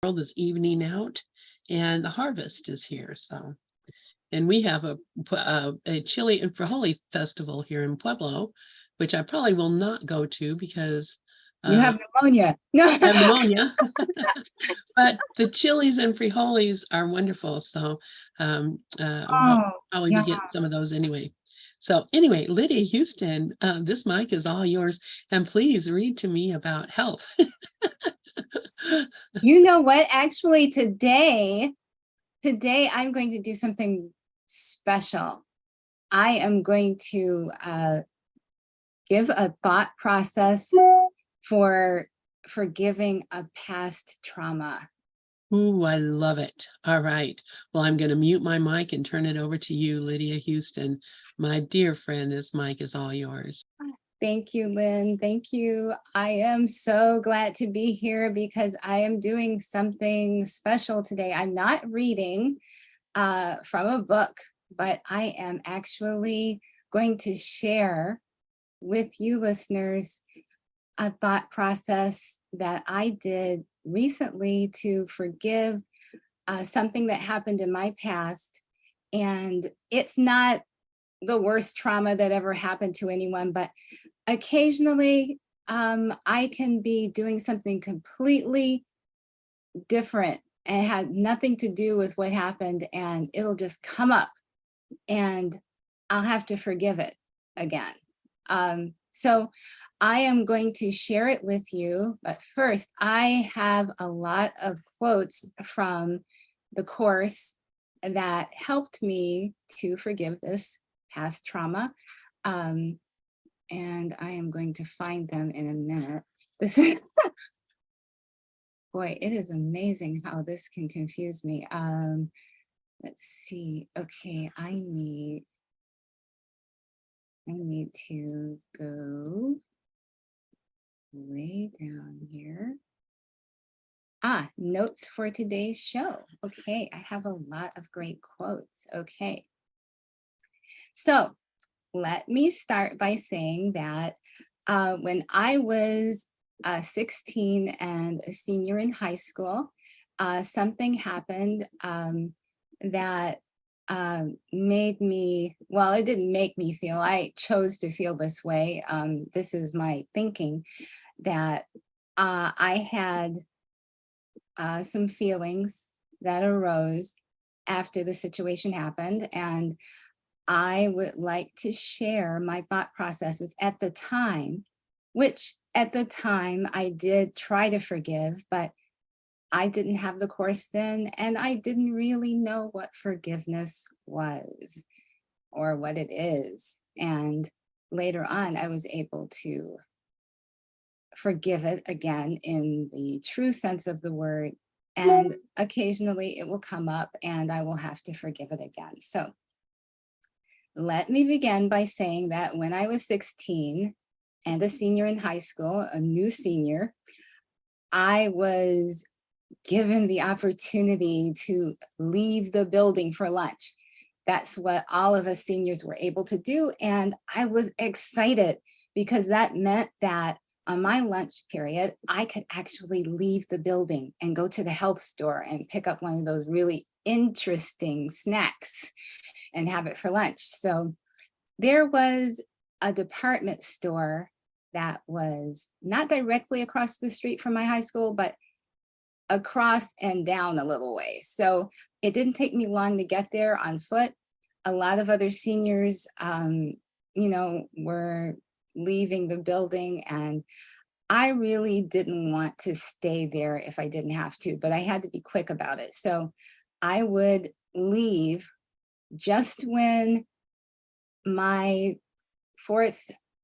world is evening out and the harvest is here. So, and we have a chili and frijoli festival here in Pueblo, which I probably will not go to because You have pneumonia. No. I have pneumonia. But the chilies and frijoles are wonderful. So I'll Oh, probably be yeah. getting some of those anyway. So anyway, Lydia Huston, this mic is all yours. And please read to me about health. You know what? Actually, today I'm going to do something special. I am going to give a thought process for forgiving a past trauma. Ooh, I love it. All right. Well, I'm going to mute my mic and turn it over to you, Lydia Huston. My dear friend, this mic is all yours. Thank you, Lynn. Thank you. I am so glad to be here because I am doing something special today. I'm not reading from a book, but I am actually going to share with you listeners a thought process that I did recently to forgive something that happened in my past. And it's not the worst trauma that ever happened to anyone, but occasionally I can be doing something completely different and it had nothing to do with what happened, and it'll just come up and I'll have to forgive it again. So I am going to share it with you, but first I have a lot of quotes from the course that helped me to forgive this past trauma. And I am going to find them in a minute. This is, boy, it is amazing how this can confuse me. Let's see. Okay, I need to go way down here. Notes for today's show. Okay, I have a lot of great quotes. Okay. So let me start by saying that when I was 16 and a senior in high school, something happened that made me, well, it didn't make me feel, I chose to feel this way. This is my thinking, that I had some feelings that arose after the situation happened, and I would like to share my thought processes at the time, which at the time I did try to forgive, but I didn't have the course then, and I didn't really know what forgiveness was or what it is. And later on, I was able to forgive it again in the true sense of the word. And occasionally it will come up and I will have to forgive it again. So let me begin by saying that when I was 16 and a senior in high school, a new senior, I was given the opportunity to leave the building for lunch. That's what all of us seniors were able to do. And I was excited because that meant that on my lunch period, I could actually leave the building and go to the health store and pick up one of those really interesting snacks and have it for lunch. So there was a department store that was not directly across the street from my high school, but across and down a little way. So it didn't take me long to get there on foot. A lot of other seniors, were leaving the building, and I really didn't want to stay there if I didn't have to, but I had to be quick about it. So I would leave just when my 4th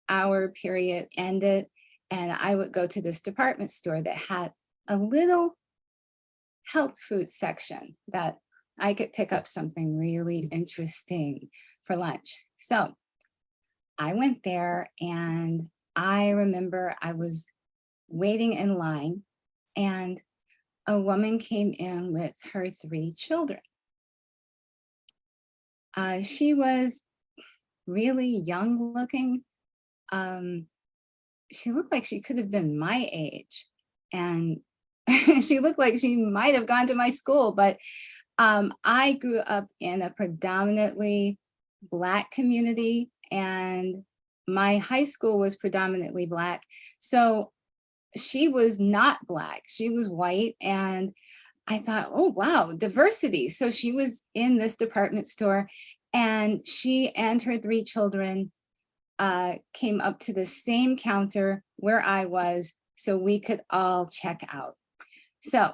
hour period ended, and I would go to this department store that had a little health food section that I could pick up something really interesting for lunch. So I went there, and I remember I was waiting in line, and a woman came in with her 3 children. She was really young looking. She looked like she could have been my age. And She looked like she might have gone to my school, but I grew up in a predominantly Black community, and my high school was predominantly Black. So she was not Black, she was white. And I thought, oh, wow, diversity. So she was in this department store, and she and her 3 children came up to the same counter where I was so we could all check out. So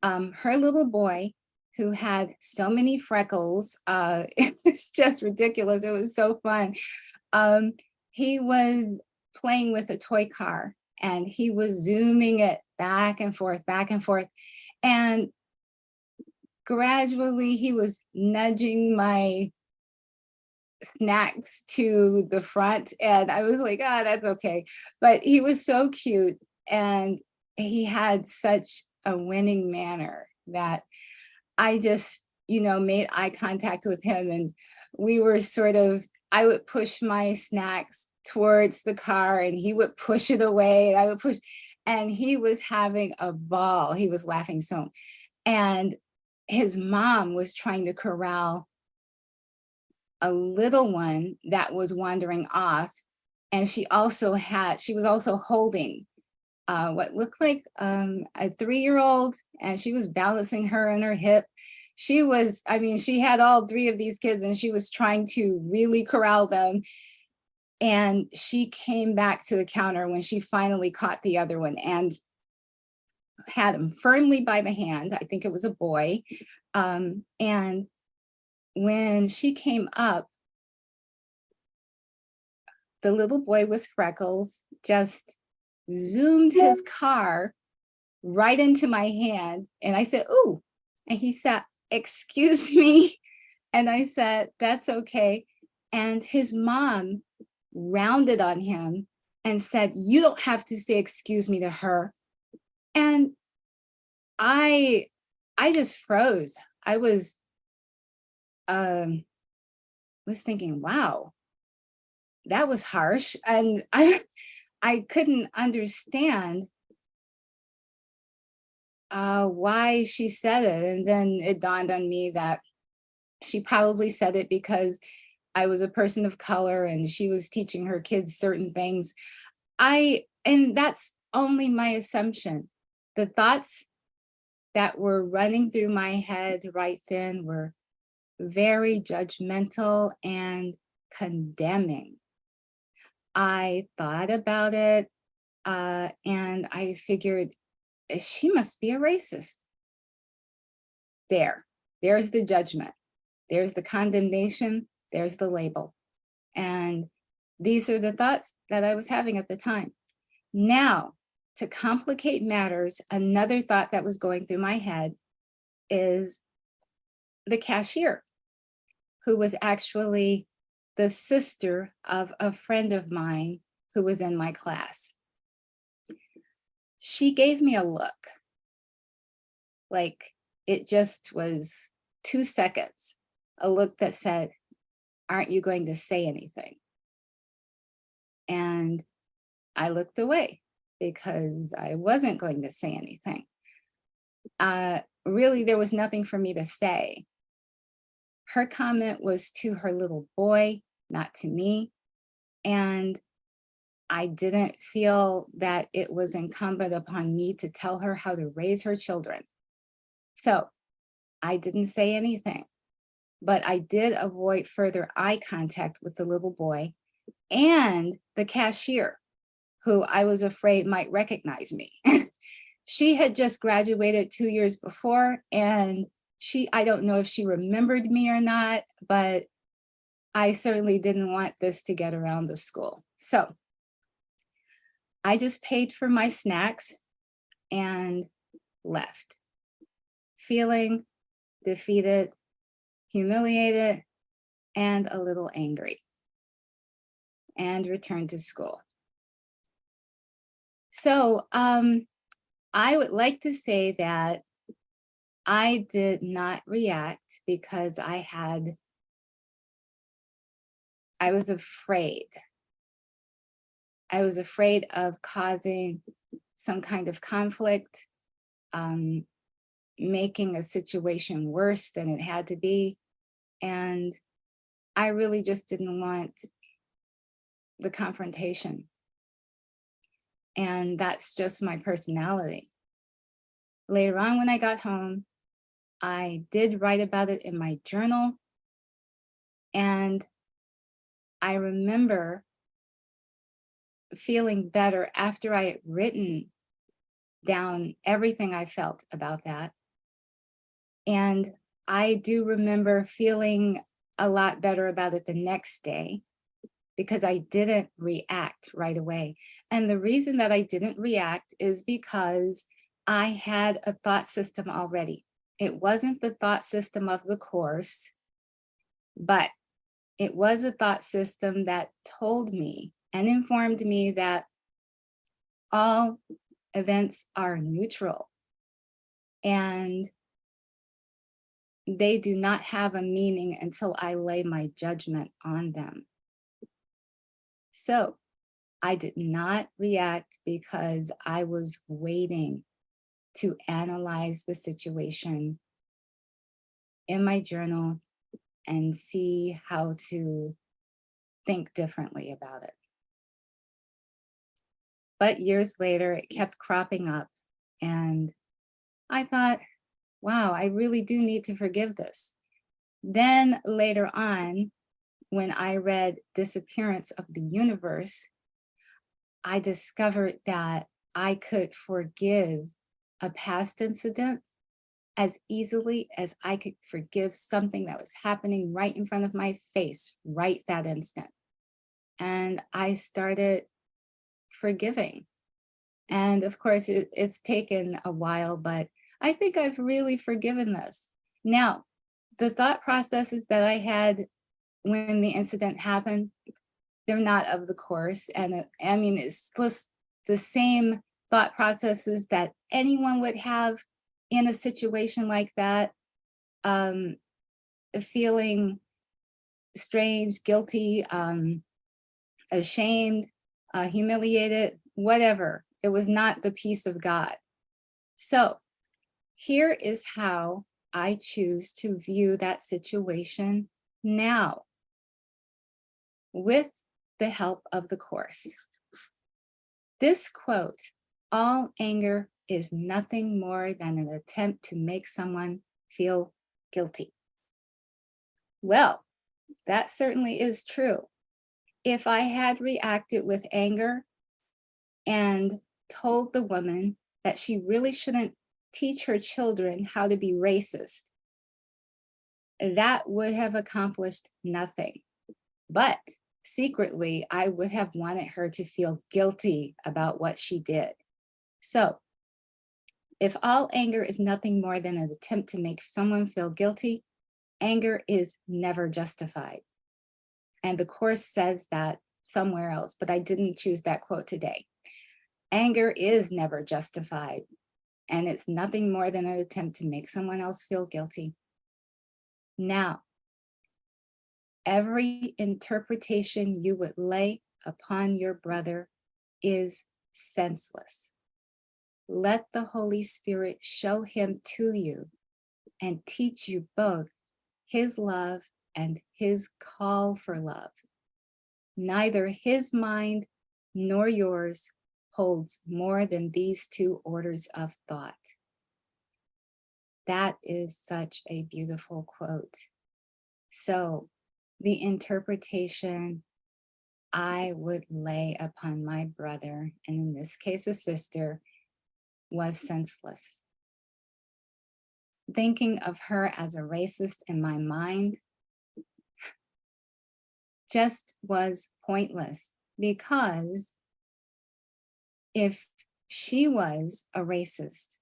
her little boy, who had so many freckles, it was just ridiculous. It was so fun. He was playing with a toy car, and he was zooming it back and forth, back and forth. And gradually he was nudging my snacks to the front, and I was like, ah, that's okay. But he was so cute, and he had such a winning manner that I just, made eye contact with him, and we were sort of, I would push my snacks towards the car and he would push it away, and I would push, and he was having a ball. He was laughing so. And his mom was trying to corral a little one that was wandering off. And she was also holding what looked like a 3-year-old, and she was balancing her on her hip. She had all 3 of these kids, and she was trying to really corral them. And she came back to the counter when she finally caught the other one and had him firmly by the hand. I think it was a boy. And when she came up, the little boy with freckles just zoomed his car right into my hand. And I said, "Ooh," and he said, "Excuse me." And I said, "That's okay." And his mom rounded on him and said, "You don't have to say excuse me to her." And I just froze. I was thinking, wow, that was harsh. And I couldn't understand why she said it. And then it dawned on me that she probably said it because I was a person of color and she was teaching her kids certain things. And that's only my assumption. The thoughts that were running through my head right then were very judgmental and condemning. I thought about it, and I figured, she must be a racist. There's the judgment. There's the condemnation. There's the label. And these are the thoughts that I was having at the time. Now, to complicate matters, another thought that was going through my head is the cashier, who was actually the sister of a friend of mine who was in my class. She gave me a look, like it just was 2 seconds, a look that said, "Aren't you going to say anything?" And I looked away because I wasn't going to say anything. Really, there was nothing for me to say. Her comment was to her little boy, not to me. And I didn't feel that it was incumbent upon me to tell her how to raise her children. So I didn't say anything, but I did avoid further eye contact with the little boy and the cashier, who I was afraid might recognize me. She had just graduated 2 years before, and I don't know if she remembered me or not, but I certainly didn't want this to get around the school. So I just paid for my snacks and left, feeling defeated, humiliated, and a little angry, and returned to school. So I would like to say that I did not react because I was afraid. I was afraid of causing some kind of conflict. making a situation worse than it had to be. And I really just didn't want the confrontation. And that's just my personality. Later on, when I got home, I did write about it in my journal. And I remember feeling better after I had written down everything I felt about that. And I do remember feeling a lot better about it the next day because I didn't react right away. And the reason that I didn't react is because I had a thought system already. It wasn't the thought system of the course, but it was a thought system that told me and informed me that all events are neutral and they do not have a meaning until I lay my judgment on them. So I did not react because I was waiting to analyze the situation in my journal and see how to think differently about it. But years later, it kept cropping up. And I thought, wow, I really do need to forgive this. Then later on, when I read Disappearance of the Universe, I discovered that I could forgive a past incident as easily as I could forgive something that was happening right in front of my face right that instant. And I started forgiving. And of course, it's taken a while, but I think I've really forgiven this. Now, the thought processes that I had when the incident happened, they're not of the course. And I mean, it's just the same thought processes that anyone would have in a situation like that, feeling strange, guilty, ashamed, humiliated, whatever. It was not the peace of God. So here is how I choose to view that situation now with the help of the course. This quote, "All anger is nothing more than an attempt to make someone feel guilty." Well, that certainly is true. If I had reacted with anger and told the woman that she really shouldn't teach her children how to be racist, that would have accomplished nothing. But secretly, I would have wanted her to feel guilty about what she did. So if all anger is nothing more than an attempt to make someone feel guilty, anger is never justified. And the course says that somewhere else, but I didn't choose that quote today. Anger is never justified, and it's nothing more than an attempt to make someone else feel guilty. Now, every interpretation you would lay upon your brother is senseless. Let the Holy Spirit show him to you and teach you both his love and his call for love. Neither his mind nor yours holds more than these two orders of thought. That is such a beautiful quote. So the interpretation I would lay upon my brother, and in this case a sister, was senseless. Thinking of her as a racist in my mind just was pointless, because if she was a racist,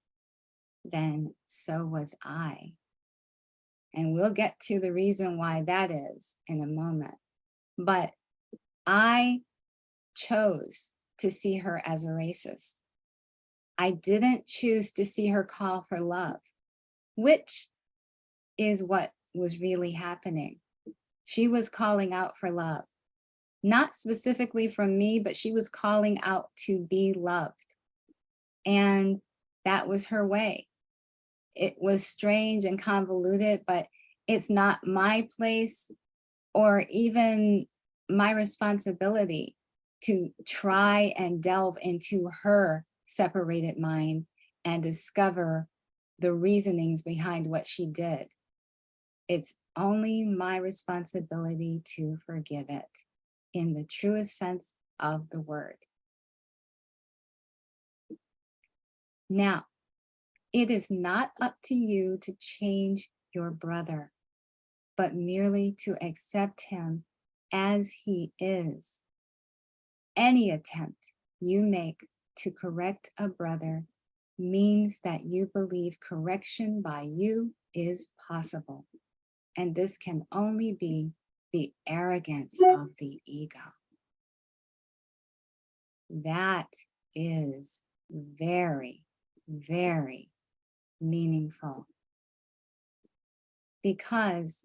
then so was I. And we'll get to the reason why that is in a moment. But I chose to see her as a racist. I didn't choose to see her call for love, which is what was really happening. She was calling out for love, not specifically from me, but she was calling out to be loved. And That was her way. It was strange and convoluted, but it's not my place or even my responsibility to try and delve into her separated mind and discover the reasonings behind what she did. It's only my responsibility to forgive it in the truest sense of the word. Now, it is not up to you to change your brother, but merely to accept him as he is. Any attempt you make to correct a brother means that you believe correction by you is possible. And this can only be the arrogance of the ego. That is very, very meaningful. Because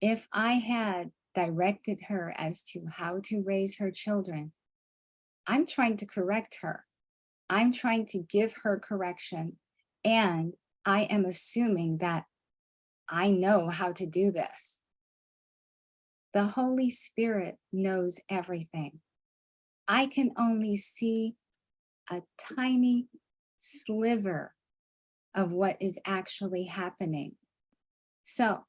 if I had directed her as to how to raise her children, I'm trying to correct her. I'm trying to give her correction. And I am assuming that I know how to do this. The Holy Spirit knows everything. I can only see a tiny sliver of what is actually happening. So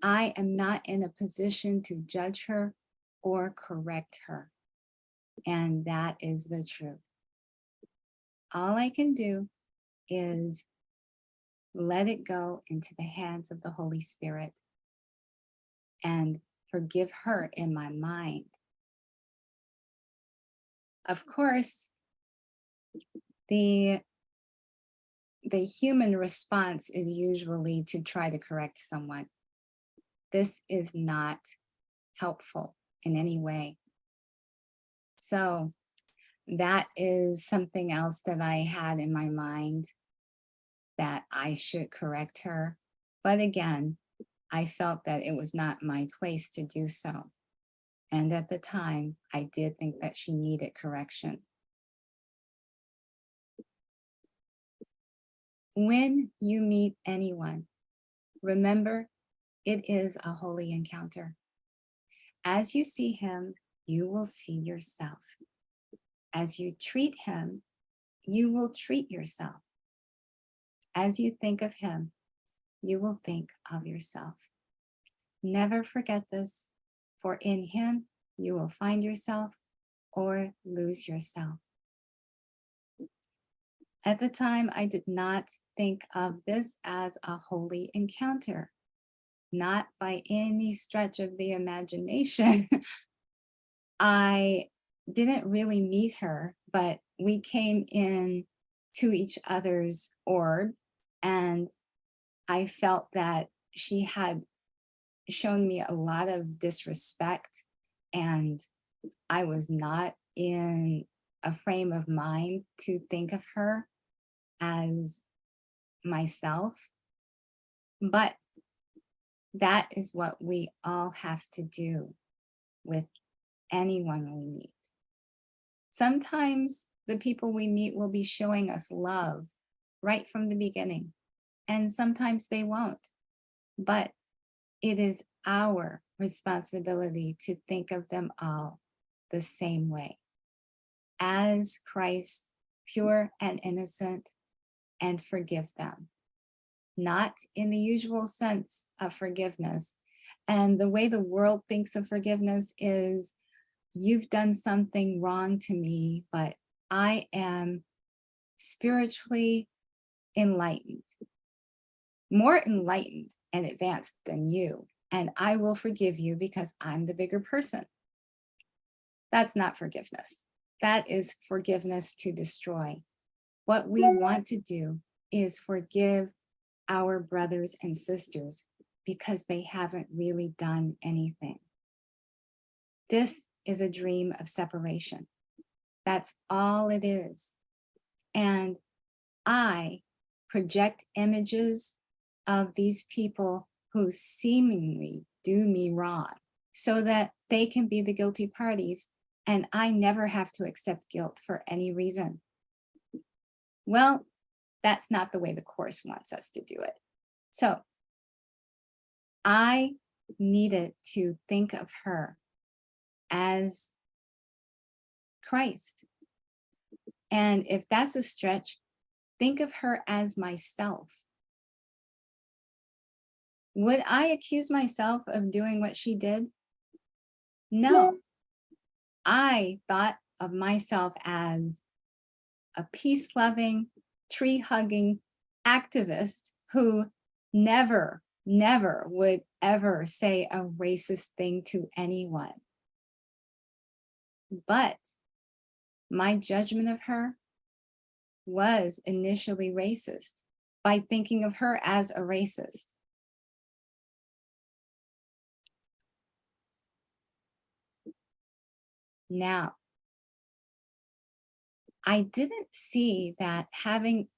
I am not in a position to judge her or correct her. And that is the truth. All I can do is let it go into the hands of the Holy Spirit and forgive her in my mind. Of course, the human response is usually to try to correct someone. This is not helpful in any way. So that is something else that I had in my mind, that I should correct her. But again, I felt that it was not my place to do so. And at the time, I did think that she needed correction. When you meet anyone, remember, it is a holy encounter. As you see him, you will see yourself. As you treat him, you will treat yourself. As you think of him, you will think of yourself. Never forget this, for in him you will find yourself or lose yourself. At the time, I did not think of this as a holy encounter, not by any stretch of the imagination. I didn't really meet her, but we came in to each other's orb, and I felt that she had shown me a lot of disrespect, and I was not in a frame of mind to think of her as myself. But that is what we all have to do with anyone we meet. Sometimes the people we meet will be showing us love right from the beginning, and sometimes they won't. But it is our responsibility to think of them all the same way, as Christ, pure and innocent, and forgive them. Not in the usual sense of forgiveness. And the way the world thinks of forgiveness is, you've done something wrong to me, but I am spiritually enlightened, more enlightened and advanced than you, and I will forgive you because I'm the bigger person. That's not forgiveness. That is forgiveness to destroy. What we want to do is forgive our brothers and sisters because they haven't really done anything. This is a dream of separation. That's all it is. And I project images of these people who seemingly do me wrong so that they can be the guilty parties, and I never have to accept guilt for any reason. Well, That's not the way the Course wants us to do it. So I needed to think of her as Christ. And if that's a stretch, think of her as myself. Would I accuse myself of doing what she did? No. I thought of myself as a peace-loving, tree-hugging activist who never would ever say a racist thing to anyone. But my judgment of her was initially racist by thinking of her as a racist. Now, I didn't see that having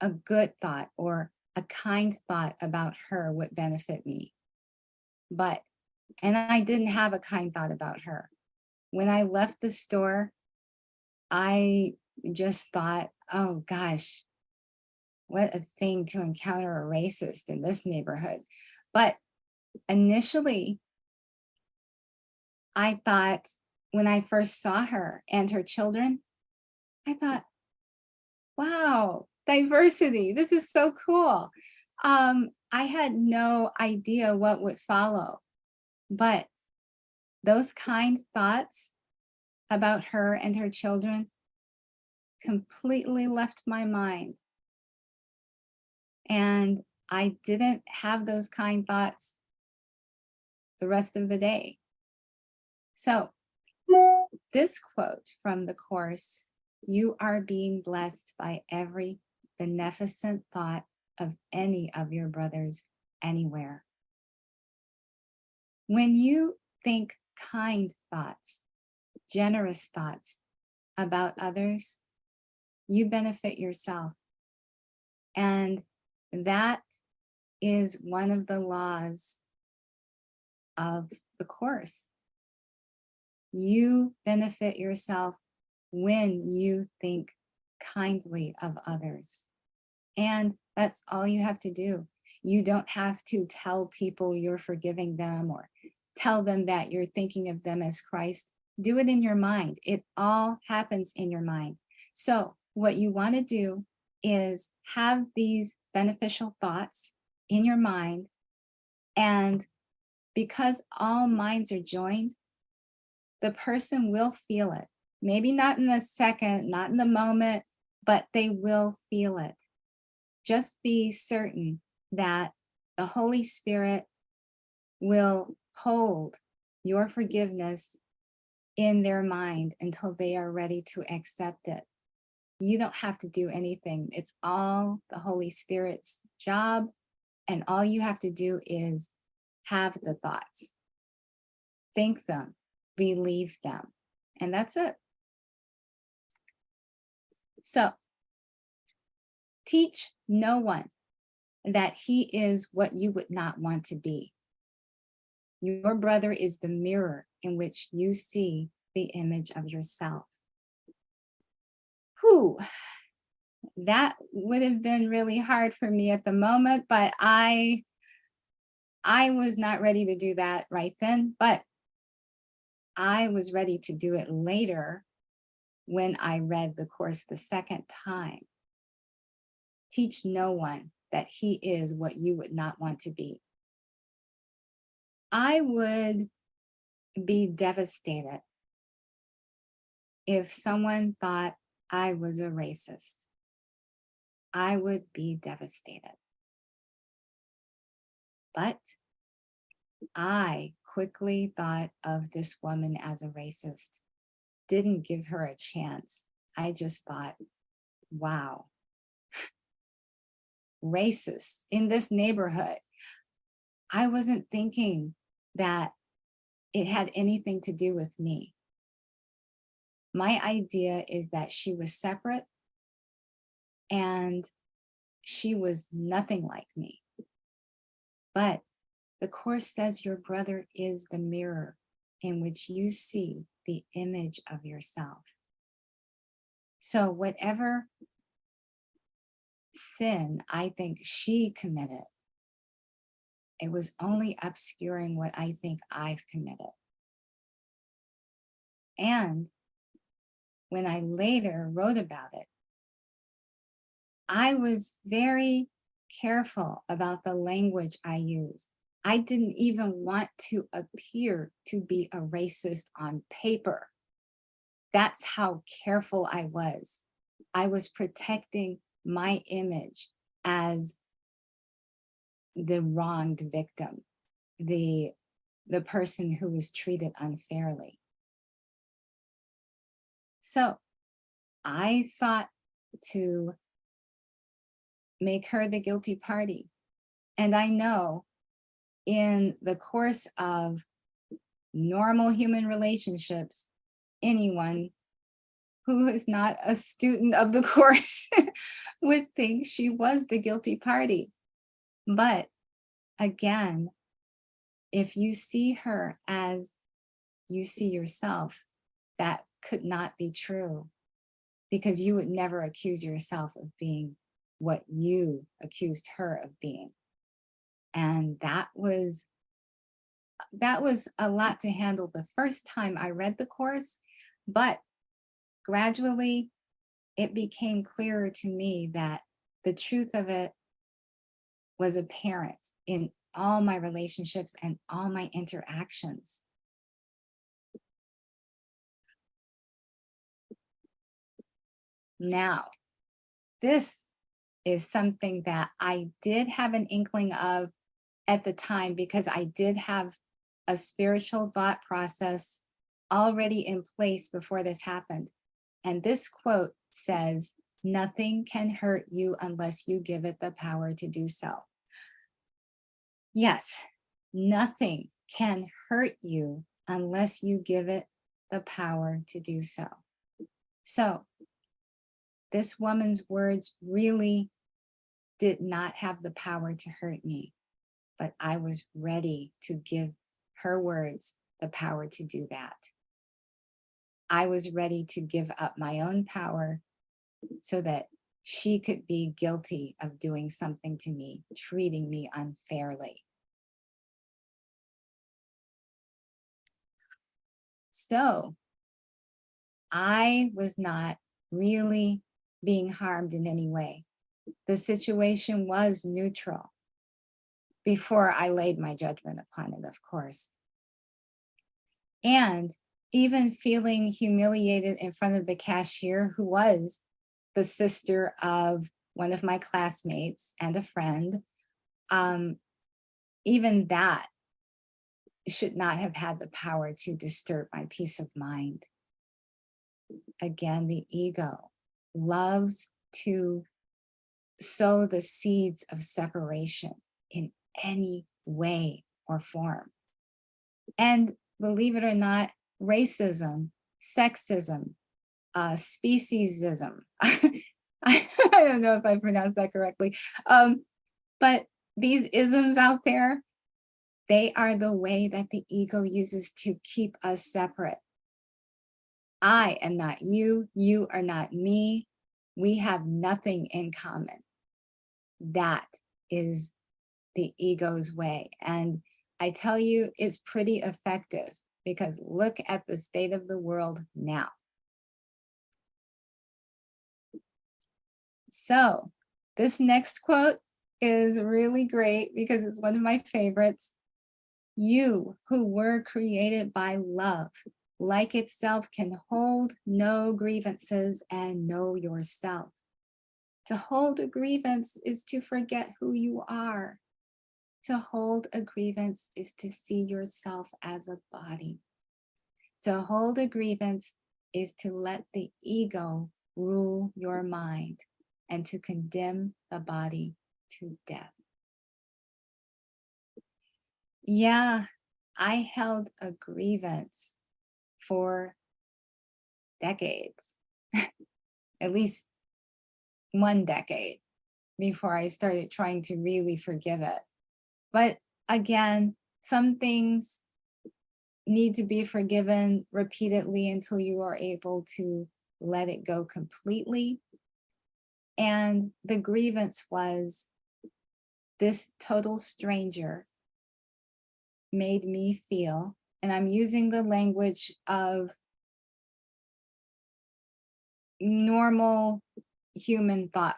a good thought or a kind thought about her would benefit me. And I didn't have a kind thought about her. When I left the store, I just thought, oh gosh, what a thing to encounter a racist in this neighborhood. But initially, I thought when I first saw her and her children, I thought, wow, diversity, this is so cool. I had no idea what would follow, but those kind thoughts about her and her children completely left my mind. And I didn't have those kind thoughts the rest of the day. So this quote from the Course, "You are being blessed by every beneficent thought of any of your brothers anywhere." When you think kind thoughts, generous thoughts about others, you benefit yourself. And that is one of the laws of the Course. You benefit yourself when you think kindly of others. And that's all you have to do. You don't have to tell people you're forgiving them or tell them that you're thinking of them as Christ. Do it in your mind. It all happens in your mind. So what you want to do is have these beneficial thoughts in your mind. And because all minds are joined, the person will feel it. Maybe not in the second, not in the moment, but they will feel it. Just be certain that the Holy Spirit will hold your forgiveness in their mind until they are ready to accept it. You don't have to do anything. It's all the Holy Spirit's job. And all you have to do is have the thoughts, think them, believe them, and that's it. So teach no one that he is what you would not want to be. Your brother is the mirror in which you see the image of yourself. Whew, that would have been really hard for me at the moment, but I was not ready to do that right then, but I was ready to do it later when I read the Course the second time. Teach no one that he is what you would not want to be. I would be devastated if someone thought I was a racist. I would be devastated. But I quickly thought of this woman as a racist, didn't give her a chance. I just thought, wow, racist in this neighborhood. I wasn't thinking that it had anything to do with me. My idea is that she was separate and she was nothing like me. But the Course says your brother is the mirror in which you see the image of yourself. So whatever sin I think she committed. It was only obscuring what I think I've committed. And when I later wrote about it, I was very careful about the language I used. I didn't even want to appear to be a racist on paper. That's how careful I was. I was protecting my image as the wronged victim, the person who was treated unfairly. So I sought to make her the guilty party. And I know in the course of normal human relationships, anyone who is not a student of the course would think she was the guilty party. But again, if you see her as you see yourself, that could not be true, because you would never accuse yourself of being what you accused her of being. And that was a lot to handle the first time I read the course, but gradually it became clearer to me that the truth of it was apparent in all my relationships and all my interactions. Now, this is something that I did have an inkling of at the time, because I did have a spiritual thought process already in place before this happened. And this quote says, "Nothing can hurt you unless you give it the power to do so." Yes, nothing can hurt you unless you give it the power to do so. So this woman's words really did not have the power to hurt me, but I was ready to give her words the power to do that. I was ready to give up my own power so that she could be guilty of doing something to me, treating me unfairly. So I was not really being harmed in any way. The situation was neutral before I laid my judgment upon it, of course. And even feeling humiliated in front of the cashier, who was the sister of one of my classmates and a friend, even that should not have had the power to disturb my peace of mind. Again, the ego loves to sow the seeds of separation in any way or form. And believe it or not, racism, sexism, speciesism, I don't know if I pronounced that correctly, but these isms out there, they are the way that the ego uses to keep us separate. I am not you, you are not me. We have nothing in common. That is the ego's way. And I tell you, it's pretty effective, because look at the state of the world now. So this next quote is really great because it's one of my favorites. "You who were created by love, like itself, can hold no grievances and know yourself." To hold a grievance is to forget who you are. To hold a grievance is to see yourself as a body. To hold a grievance is to let the ego rule your mind and to condemn the body to death. Yeah, I held a grievance for decades, at least 1 decade, before I started trying to really forgive it. But again, some things need to be forgiven repeatedly until you are able to let it go completely. And the grievance was, this total stranger made me feel, and I'm using the language of normal human thought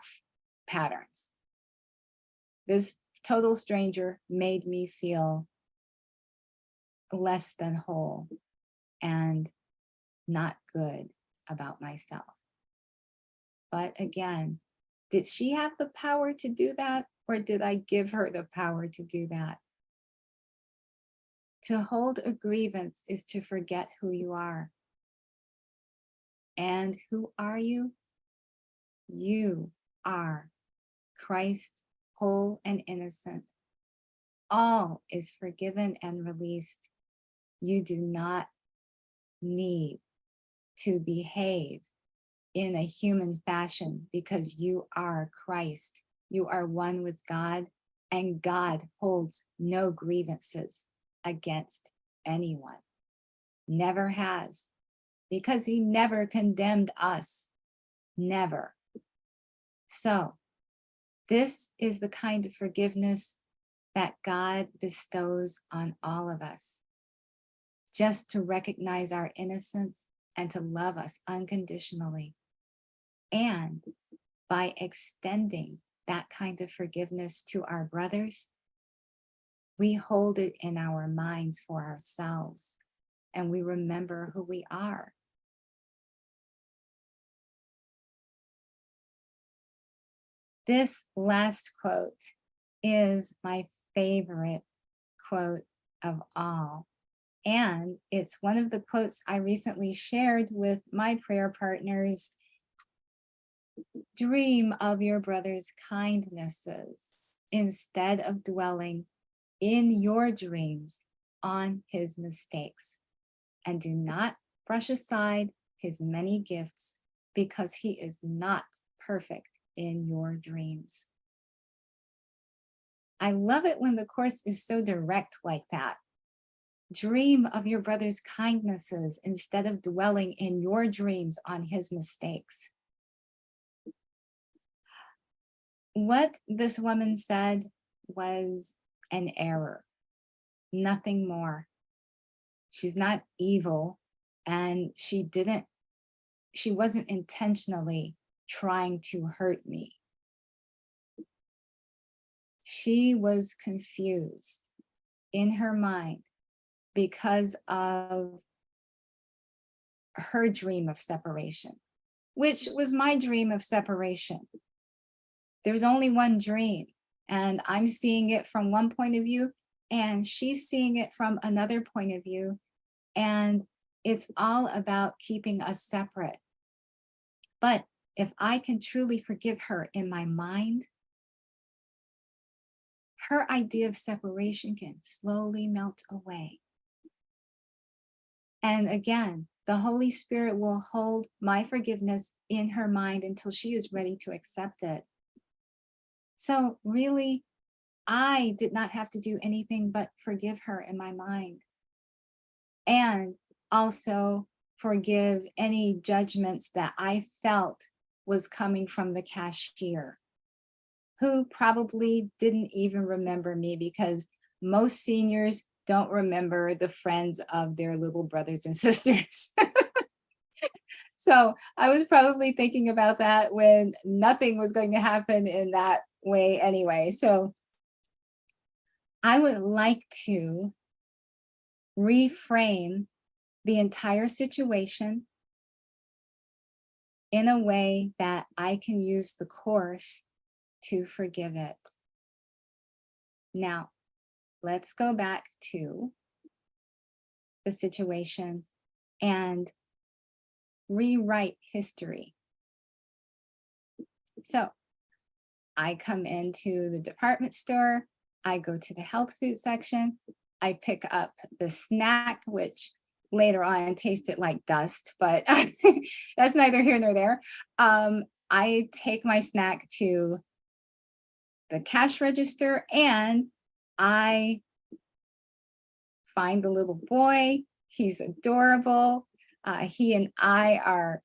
patterns. This total stranger made me feel less than whole and not good about myself. But again, did she have the power to do that, or did I give her the power to do that? To hold a grievance is to forget who you are. And who are you? You are Christ, whole and innocent. All is forgiven and released. You do not need to behave in a human fashion because you are Christ. You are one with God, and God holds no grievances against anyone. Never has, because he never condemned us. Never. So this is the kind of forgiveness that God bestows on all of us, just to recognize our innocence and to love us unconditionally. And by extending that kind of forgiveness to our brothers, we hold it in our minds for ourselves, and we remember who we are. This last quote is my favorite quote of all. And it's one of the quotes I recently shared with my prayer partners. Dream of your brother's kindnesses instead of dwelling in your dreams on his mistakes. And do not brush aside his many gifts, because he is not perfect in your dreams. I love it when the Course is so direct like that. Dream of your brother's kindnesses instead of dwelling in your dreams on his mistakes. What this woman said was an error, nothing more. She's not evil, and she wasn't intentionally trying to hurt me. She was confused in her mind because of her dream of separation, which was my dream of separation. There's only one dream, and I'm seeing it from one point of view, and she's seeing it from another point of view. And it's all about keeping us separate. But if I can truly forgive her in my mind, her idea of separation can slowly melt away. And again, the Holy Spirit will hold my forgiveness in her mind until she is ready to accept it. So really, I did not have to do anything but forgive her in my mind. And also forgive any judgments that I felt was coming from the cashier, who probably didn't even remember me, because most seniors don't remember the friends of their little brothers and sisters. So I was probably thinking about that when nothing was going to happen in that way anyway. So I would like to reframe the entire situation in a way that I can use the Course to forgive it. Now, let's go back to the situation and rewrite history. So I come into the department store, I go to the health food section, I pick up the snack, which later on tasted like dust, but that's neither here nor there. I take my snack to the cash register, and I find the little boy. He's adorable. He and I are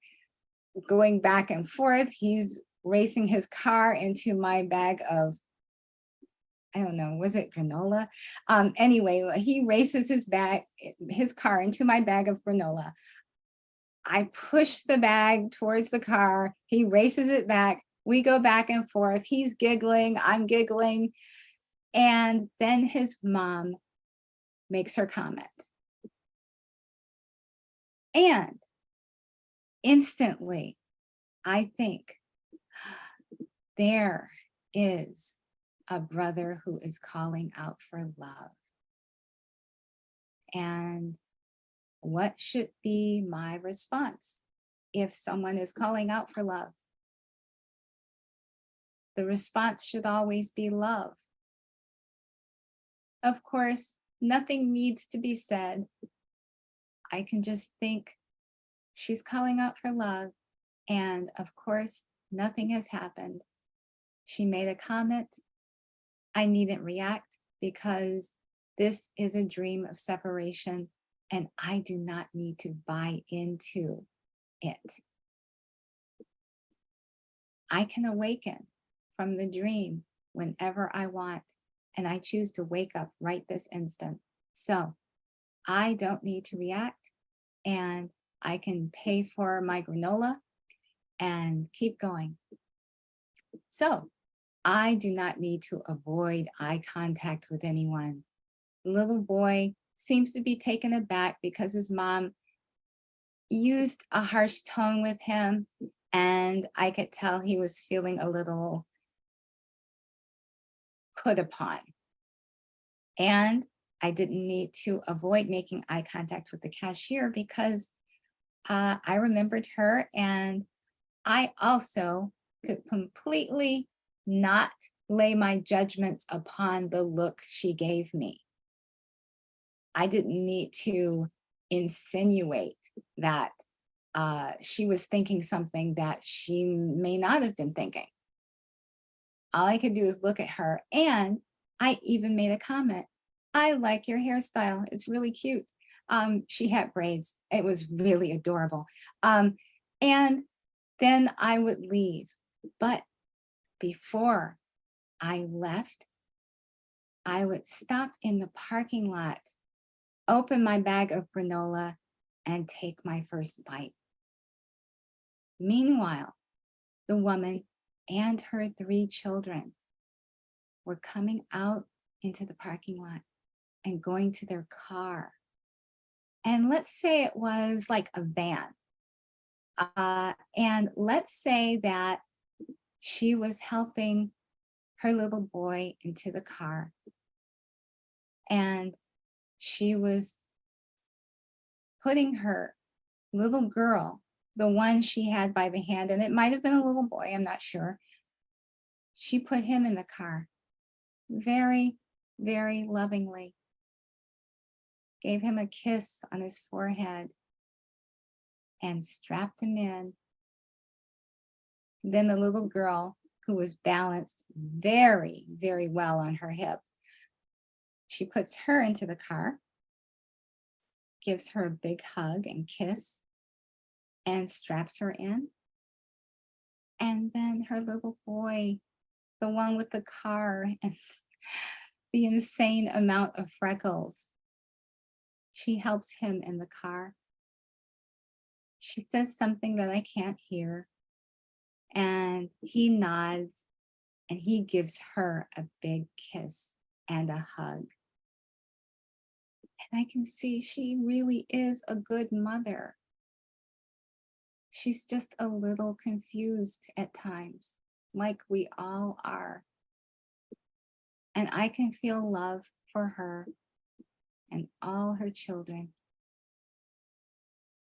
going back and forth. He's racing his car into my bag of, I don't know, was it granola? Anyway, he races his car into my bag of granola. I push the bag towards the car. He races it back. We go back and forth. He's giggling, I'm giggling. And then his mom makes her comment. And instantly, I think, there is a brother who is calling out for love. And what should be my response if someone is calling out for love? The response should always be love. Of course, nothing needs to be said. I can just think she's calling out for love. And of course, nothing has happened. She made a comment. I needn't react because this is a dream of separation and I do not need to buy into it. I can awaken from the dream whenever I want, and I choose to wake up right this instant. So I don't need to react, and I can pay for my granola and keep going. So I do not need to avoid eye contact with anyone. The little boy seems to be taken aback because his mom used a harsh tone with him, and I could tell he was feeling a little put upon. And I didn't need to avoid making eye contact with the cashier because I remembered her, and I also could completely not lay my judgments upon the look she gave me. I didn't need to insinuate that she was thinking something that she may not have been thinking. All I could do is look at her, and I even made a comment. I like your hairstyle. It's really cute. She had braids. It was really adorable. And then I would leave. But before I left, I would stop in the parking lot, open my bag of granola, and take my first bite. Meanwhile, the woman and her 3 children were coming out into the parking lot and going to their car. And let's say it was like a van. And let's say that she was helping her little boy into the car. And she was putting her little girl, the one she had by the hand, and it might have been a little boy, I'm not sure. She put him in the car very, very lovingly, gave him a kiss on his forehead, and strapped him in. Then the little girl, who was balanced very, very well on her hip, she puts her into the car, gives her a big hug and kiss, and straps her in. And then her little boy, the one with the car and the insane amount of freckles, she helps him in the car. She says something that I can't hear, and he nods, and he gives her a big kiss and a hug. And I can see she really is a good mother. She's just a little confused at times, like we all are. And I can feel love for her and all her children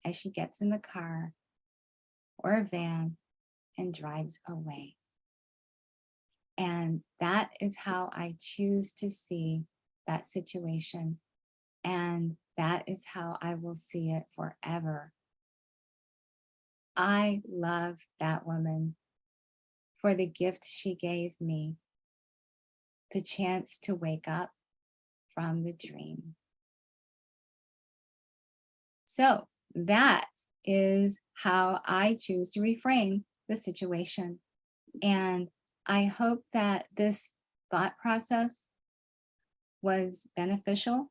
as she gets in the car or a van and drives away. And that is how I choose to see that situation. And that is how I will see it forever. I love that woman for the gift she gave me, the chance to wake up from the dream. So that is how I choose to reframe the situation. And I hope that this thought process was beneficial,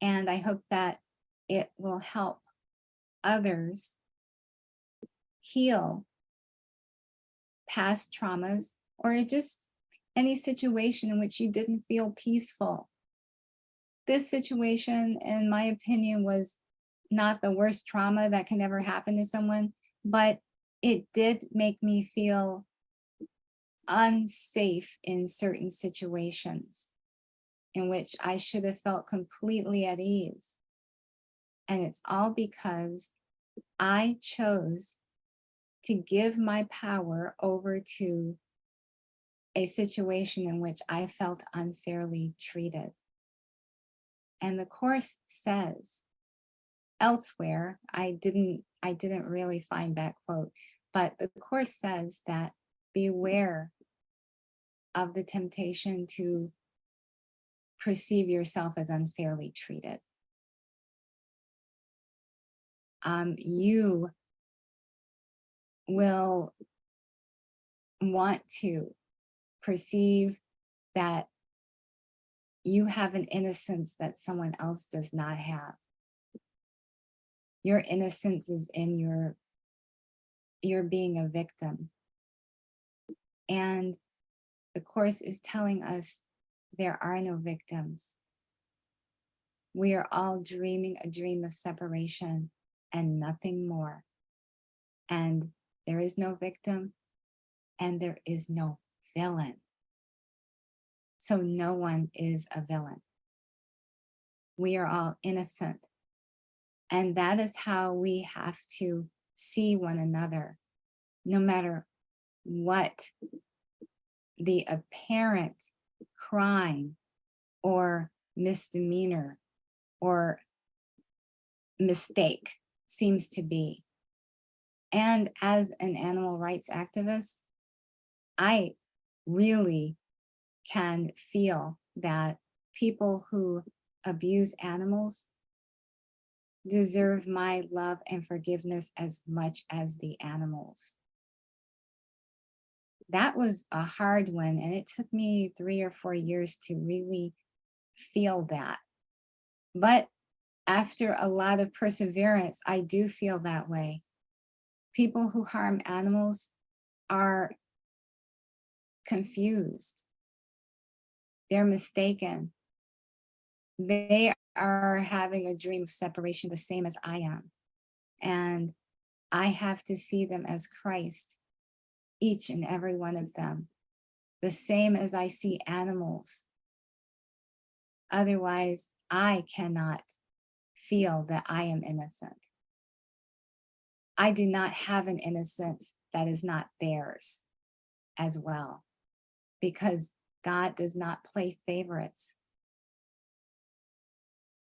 and I hope that it will help others heal past traumas or just any situation in which you didn't feel peaceful. This situation, in my opinion, was not the worst trauma that can ever happen to someone, but it did make me feel unsafe in certain situations in which I should have felt completely at ease. And it's all because I chose to give my power over to a situation in which I felt unfairly treated. And the course says elsewhere, I didn't really find that quote, but the course says that beware of the temptation to perceive yourself as unfairly treated. You will want to perceive that you have an innocence that someone else does not have. Your innocence is in your being a victim. And the course is telling us there are no victims. We are all dreaming a dream of separation and nothing more. And there is no victim and there is no villain. So no one is a villain. We are all innocent. And that is how we have to see one another, no matter what the apparent crime or misdemeanor or mistake seems to be. And as an animal rights activist, I really can feel that people who abuse animals deserve my love and forgiveness as much as the animals. That was a hard one, and it took me 3 or 4 years to really feel that. But after a lot of perseverance, I do feel that way. People who harm animals are confused. They're mistaken. They are having a dream of separation the same as I am. And I have to see them as Christ, each and every one of them, the same as I see animals. Otherwise, I cannot feel that I am innocent. I do not have an innocence that is not theirs as well, because God does not play favorites.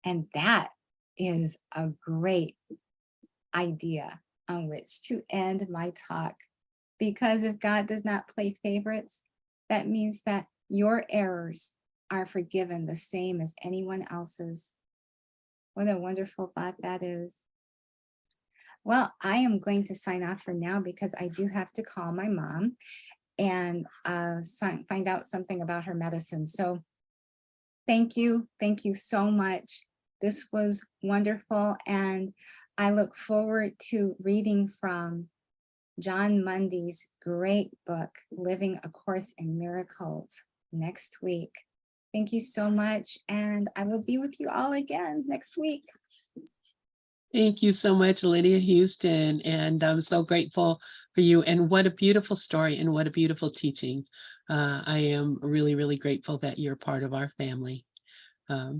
And that is a great idea on which to end my talk. Because if God does not play favorites, that means that your errors are forgiven the same as anyone else's. What a wonderful thought that is. Well, I am going to sign off for now because I do have to call my mom and find out something about her medicine. So thank you so much. This was wonderful, and I look forward to reading from John Mundy's great book, Living A Course in Miracles, next week. Thank you so much, and I will be with you all again next week. Thank you so much, Lydia Houston. And I'm so grateful for you. And what a beautiful story and what a beautiful teaching. I am really, really grateful that you're part of our family.